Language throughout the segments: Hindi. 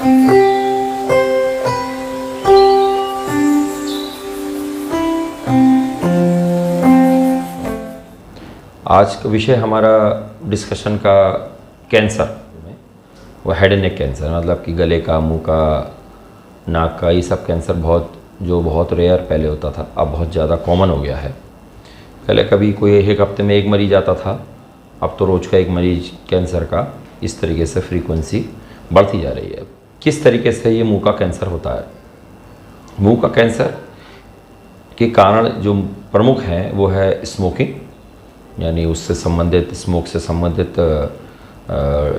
आज का विषय हमारा डिस्कशन का कैंसर में, वो हेड एंड नेक कैंसर, मतलब कि गले का, मुंह का, नाक का, ये सब कैंसर बहुत रेयर पहले होता था, अब बहुत ज़्यादा कॉमन हो गया है। पहले कभी कोई एक हफ्ते में एक मरीज आता था, अब तो रोज़ का एक मरीज कैंसर का, इस तरीके से फ्रीक्वेंसी बढ़ती जा रही है। किस तरीके से ये मुंह का कैंसर होता है? मुंह का कैंसर के कारण जो प्रमुख हैं वो है स्मोकिंग, यानी उससे संबंधित, स्मोक से संबंधित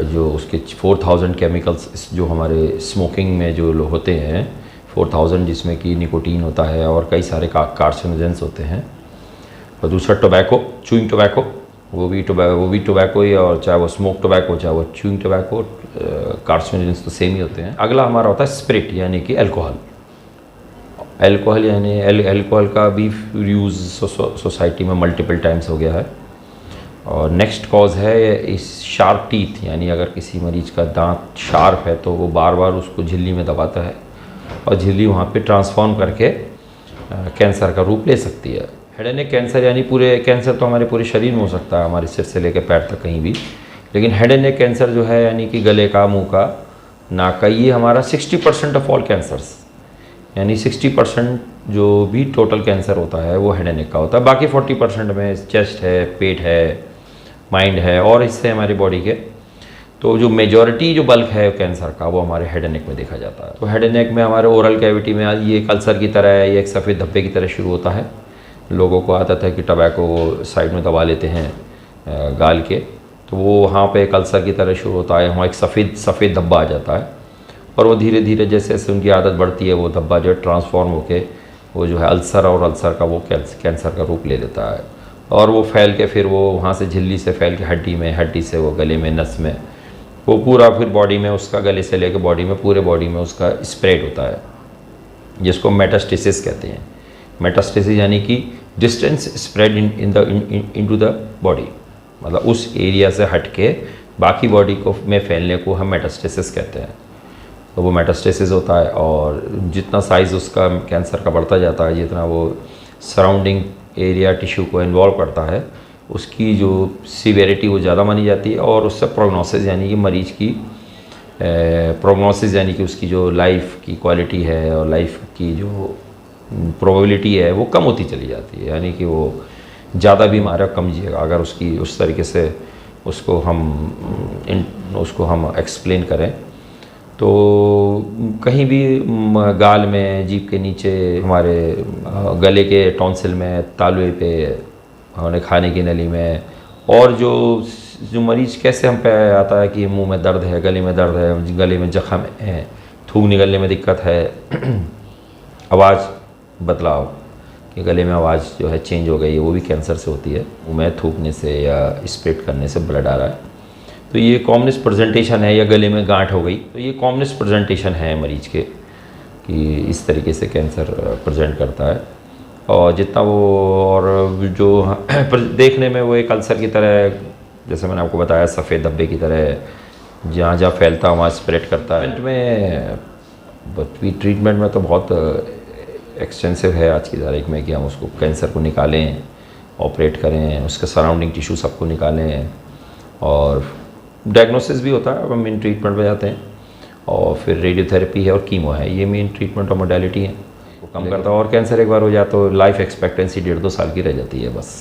जो उसके 4000 केमिकल्स जो हमारे स्मोकिंग में जो होते हैं, 4000, जिसमें कि निकोटीन होता है और कई सारे कार्सिनोजेंस होते हैं। और दूसरा टोबैको, च्यूइंग टोबैको, वो भी टोबैको ही, और चाहे वो स्मोक टोबैको चाहे वो च्यूइंग टोबैको, कार्सिनोजेंस तो सेम ही होते हैं। अगला हमारा होता है स्पिरिट, यानी कि अल्कोहल यानी अल्कोहल का भी यूज़ सोसाइटी में मल्टीपल टाइम्स हो गया है। और नेक्स्ट कॉज है इस शार्प टीथ, यानी अगर किसी मरीज का दांत शार्प है तो वो बार बार उसको झिल्ली में दबाता है और झिल्ली वहाँ पे ट्रांसफॉर्म करके कैंसर का रूप ले सकती है। हेड एंड नेक कैंसर यानी पूरे कैंसर तो हमारे पूरे शरीर में हो सकता है, हमारे सिर से लेकर पैर तक कहीं भी, लेकिन हेड एंड नेक कैंसर जो है, यानी कि गले का, मुँह का, नाक का, ये हमारा 60% ऑफ ऑल कैंसर्स, यानी 60% जो भी टोटल कैंसर होता है वो हेड एंड नेक का होता है। बाकी 40% में चेस्ट है, पेट है, माइंड है और हिस्से हमारी बॉडी के। तो जो मेजॉरिटी जो बल्क है कैंसर का वो हमारे हेड एंड नेक में देखा जाता है। तो हेड एंड नेक में हमारे ओरल कैविटी में ये एक अल्सर की तरह है, ये एक सफ़ेद धब्बे की तरह शुरू होता है। लोगों को आदत है कि टबैको साइड में दबा लेते हैं गाल के, तो वो वहाँ पे एक अल्सर की तरह शुरू होता है, वहाँ एक सफ़ेद धब्बा आ जाता है और वो धीरे धीरे जैसे जैसे उनकी आदत बढ़ती है वो धब्बा जो है ट्रांसफॉर्म होके वो जो है अल्सर, और अल्सर का वो कैंसर का रूप ले लेता है। और वो फैल के फिर वो वहाँ से झिल्ली से फैल के हड्डी में, हड्डी से वो गले में, नस में, वो पूरा फिर बॉडी में उसका, गले से लेकर बॉडी में, पूरे बॉडी में उसका स्प्रेड होता है, जिसको मेटास्टेसिस कहते हैं। मेटास्टेसिस यानी कि distance spread into the body, मतलब उस एरिया से हट के बाकी बॉडी को में फैलने को हम मेटास्टेसिस कहते हैं। तो वो मेटास्टेसिस होता है और जितना साइज़ उसका कैंसर का बढ़ता जाता है, जितना वो सराउंडिंग एरिया टिश्यू को इन्वॉल्व करता है, उसकी जो सीवियरिटी वो ज़्यादा मानी जाती है और उससे प्रोग्नोसिस, यानी कि मरीज़ की प्रोग्नोसिस, यानी कि उसकी जो लाइफ की क्वालिटी है और लाइफ की जो प्रोबेबिलिटी है वो कम होती चली जाती है, यानी कि वो ज़्यादा बीमार है, कम जिएगा। अगर उसकी उस तरीके से उसको हम एक्सप्लेन करें तो कहीं भी गाल में, जीभ के नीचे, हमारे गले के टॉन्सिल में, तालुए पे, हमारे खाने की नली में, और जो मरीज़ कैसे हम पे आता है कि मुंह में दर्द है, गले में दर्द है, गले में जख्म है, थूक निकलने में दिक्कत है, आवाज़ बदलाव कि गले में आवाज़ जो है चेंज हो गई है, वो भी कैंसर से होती है, मुँह में थूकने से या स्प्रेड करने से ब्लड आ रहा है। तो ये कॉमनेस्ट प्रेजेंटेशन है, या गले में गांठ हो गई, तो ये कॉमनेस्ट प्रेजेंटेशन है मरीज के कि इस तरीके से कैंसर प्रेजेंट करता है। और जितना वो, और जो देखने में वो एक अल्सर की तरह, जैसे मैंने आपको बताया, सफ़ेद धब्बे की तरह जहाँ जहाँ फैलता है वहाँ स्प्रेड करता है। ट्रीटमेंट में तो बहुत एक्सटेंसिव है आज की तारीख में कि हम उसको, कैंसर को निकालें, ऑपरेट करें, उसके सराउंडिंग टिश्यू सबको निकालें, और डायग्नोसिस भी होता है। अब हम मेन ट्रीटमेंट में जाते हैं और फिर रेडियोथेरेपी है और कीमो है, ये मेन ट्रीटमेंट और मोडालिटी है, वो कम करता है। और कैंसर एक बार हो जाए तो लाइफ एक्सपेक्टेंसी 1.5-2 साल की रह जाती है बस।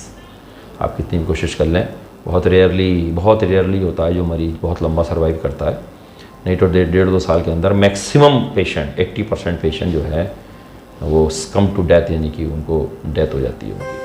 आप कितनी भी कोशिश कर लें, बहुत रेयरली होता है जो मरीज़ बहुत लंबा सर्वाइव करता है, नहीं तो 1.5-2 साल के अंदर मैक्सिमम पेशेंट, 80% पेशेंट जो है वो कम टू डेथ, यानी कि उनको डेथ हो जाती है उनकी।